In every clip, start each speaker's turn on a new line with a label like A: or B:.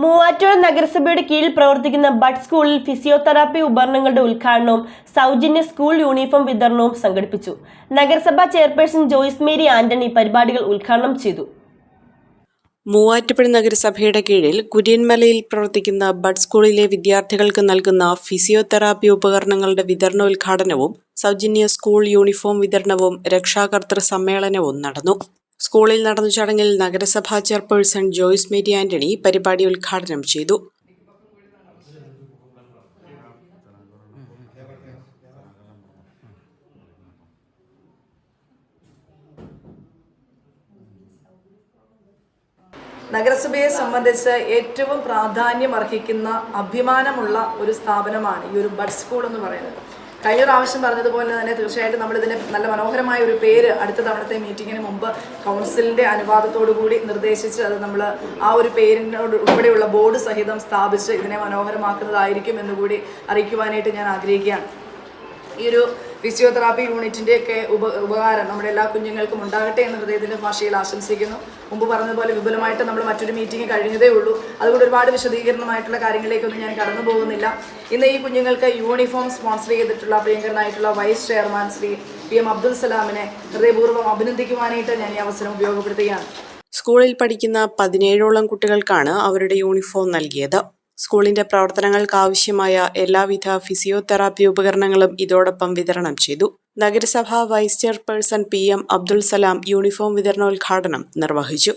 A: മൂവാറ്റുപുഴ നഗരസഭയുടെ കീഴിൽ പ്രവർത്തിക്കുന്ന ബഡ് സ്കൂളിൽ ഫിസിയോതെറാപ്പി ഉപകരണങ്ങളുടെ ഉദ്ഘാടനവും സൗജന്യ സ്കൂൾ യൂണിഫോം വിതരണവും സംഘടിപ്പിച്ചു. നഗരസഭാ ചെയർപേഴ്സൺ ജോയ്സ് മേരി ആന്റണി പരിപാടികൾ ഉദ്ഘാടനം ചെയ്തു.
B: മൂവാറ്റുപുഴ നഗരസഭയുടെ കീഴിൽ കുര്യൻമലയിൽ പ്രവർത്തിക്കുന്ന ബഡ് സ്കൂളിലെ വിദ്യാർത്ഥികൾക്ക് നൽകുന്ന ഫിസിയോതെറാപ്പി ഉപകരണങ്ങളുടെ വിതരണോദ്ഘാടനവും സൗജന്യ സ്കൂൾ യൂണിഫോം വിതരണവും രക്ഷാകർതൃ സമ്മേളനവും നടന്നു. സ്കൂളിൽ നടന്ന ചടങ്ങിൽ നഗരസഭാ ചെയർപേഴ്സൺ ജോയ്സ് മേരി ആന്റണി പരിപാടി ഉദ്ഘാടനം ചെയ്തു.
C: നഗരസഭയെ സംബന്ധിച്ച് ഏറ്റവും പ്രാധാന്യം അർഹിക്കുന്ന അഭിമാനമുള്ള ഒരു സ്ഥാപനമാണ് ഈ ഒരു ബഡ് സ്കൂൾ എന്ന് പറയുന്നത്. കഴിഞ്ഞ പ്രാവശ്യം പറഞ്ഞതുപോലെ തന്നെ തീർച്ചയായിട്ടും നമ്മളിതിന് നല്ല മനോഹരമായ ഒരു പേര് അടുത്ത തവണത്തെ മീറ്റിങ്ങിന് മുമ്പ് കൗൺസിലിൻ്റെ അനുവാദത്തോടു കൂടി നിർദ്ദേശിച്ച് അത് നമ്മൾ ആ ഒരു പേരിനോട് ഉൾപ്പെടെയുള്ള ബോർഡ് സഹിതം സ്ഥാപിച്ച് ഇതിനെ മനോഹരമാക്കുന്നതായിരിക്കും എന്നുകൂടി അറിയിക്കുവാനായിട്ട് ഞാൻ ആഗ്രഹിക്കുകയാണ്. ഈ ഒരു ഫിസിയോതെറാപ്പി യൂണിറ്റിൻ്റെയൊക്കെ ഉപകാരം നമ്മുടെ എല്ലാ കുഞ്ഞുങ്ങൾക്കും ഉണ്ടാകട്ടെ എന്ന ഹൃദയത്തിൻ്റെ ഭാഷയിൽ ആശംസിക്കുന്നു. മുമ്പ് പറഞ്ഞതുപോലെ വിപുലമായിട്ട് നമ്മൾ മറ്റൊരു മീറ്റിംഗ് കഴിഞ്ഞതേ ഉള്ളൂ. അതുകൊണ്ട് ഒരുപാട് വിശദീകരണമായിട്ടുള്ള കാര്യങ്ങളിലേക്കൊന്നും ഞാൻ കടന്നു പോകുന്നില്ല. ഇന്ന് ഈ കുഞ്ഞുങ്ങൾക്ക് യൂണിഫോം സ്പോൺസർ ചെയ്തിട്ടുള്ള പ്രിയങ്കരനായിട്ടുള്ള vice chairman Shri PM Abdul സലാമിനെ ഹൃദയപൂർവ്വം അഭിനന്ദിക്കുവാനായിട്ട് ഞാൻ ഈ അവസരം ഉപയോഗപ്പെടുത്തുകയാണ്.
B: സ്കൂളിൽ പഠിക്കുന്ന 17ഓളം കുട്ടികൾക്കാണ് അവരുടെ യൂണിഫോം നൽകിയത്. സ്കൂളിന്റെ പ്രവർത്തനങ്ങൾക്ക് ആവശ്യമായ എല്ലാവിധ ഫിസിയോതെറാപ്പി ഉപകരണങ്ങളും ഇതോടൊപ്പം വിതരണം ചെയ്തു. നഗരസഭാ vice chairperson PM Abdul Salam uniform വിതരണോദ്ഘാടനം നിർവഹിച്ചു.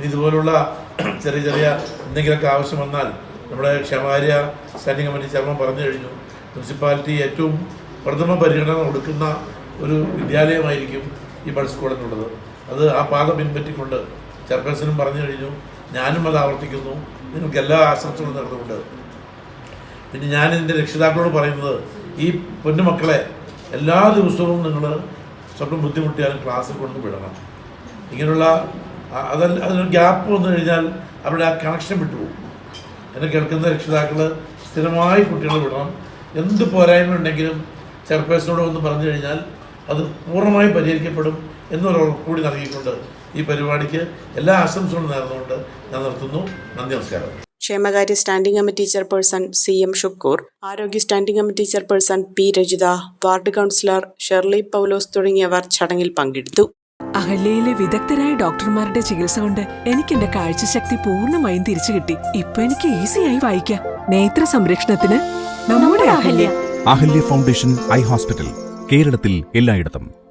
D: ഇതുപോലുള്ള ചെറിയ എന്തെങ്കിലുമൊക്കെ ആവശ്യം വന്നാൽ നമ്മുടെ ക്ഷേമകാര്യ സ്റ്റാൻഡിംഗ് കമ്മിറ്റി ചെയർമാൻ പറഞ്ഞു കഴിഞ്ഞു. മുനിസിപ്പാലിറ്റി ഏറ്റവും പ്രഥമ പരിഗണന കൊടുക്കുന്ന ഒരു വിദ്യാലയമായിരിക്കും ഈ ബഡ് സ്കൂൾ എന്നുള്ളത്. അത് ആ പാത പിൻപറ്റിക്കൊണ്ട് ചെയർപേഴ്സണും പറഞ്ഞു കഴിഞ്ഞു. ഞാനും അത് ആവർത്തിക്കുന്നു. നിങ്ങൾക്ക് എല്ലാ ആശംസകളും നടന്നുകൊണ്ട് പിന്നെ ഞാൻ എൻ്റെ രക്ഷിതാക്കളോട് പറയുന്നത്, ഈ പൊന്നുമക്കളെ എല്ലാ ദിവസവും നിങ്ങൾ സ്വപ്നം ബുദ്ധിമുട്ടിയാലും ക്ലാസ്സിൽ കൊണ്ട് വിടണം. ഇങ്ങനെയുള്ള അതിനൊരു ഗ്യാപ്പ് വന്നു കഴിഞ്ഞാൽ അവരുടെ ആ കണക്ഷൻ വിട്ടുപോകും. എന്നെ കേൾക്കുന്ന രക്ഷിതാക്കൾ സ്ഥിരമായി കുട്ടികളെ വിടണം. എന്ത് പോരായ്മ ഉണ്ടെങ്കിലും ചെയർപേഴ്സണോട് ഒന്ന് പറഞ്ഞു കഴിഞ്ഞാൽ അത് പൂർണ്ണമായും പരിഹരിക്കപ്പെടും എന്നൊരു കൂടി നൽകിക്കൊണ്ട് ഈ പരിപാടിക്ക് എല്ലാ ആശംസകളും നേർന്നുകൊണ്ട് ഞാൻ നിർത്തുന്നു. നന്ദി, നമസ്കാരം.
B: ക്ഷേമകാര്യ standing committee chairperson CM Shukoor, ആരോഗ്യ standing committee chairperson P Rajitha, ward councillor Sherly Paulose തുടങ്ങിയവർ ചടങ്ങിൽ പങ്കെടുത്തു.
E: അഹല്യയിലെ വിദഗ്ധരായ ഡോക്ടർമാരുടെ ചികിത്സ കൊണ്ട് എനിക്ക് എന്റെ കാഴ്ചശക്തി പൂർണ്ണമായും തിരിച്ചു കിട്ടി. ഇപ്പൊ എനിക്ക് ഈസിയായി വായിക്കാം. നേത്ര സംരക്ഷണത്തിന് നമ്മുടെ അഹല്യ
F: ഫൗണ്ടേഷൻ ഐ ഹോസ്പിറ്റൽ, കേരളത്തിൽ എല്ലായിടത്തും.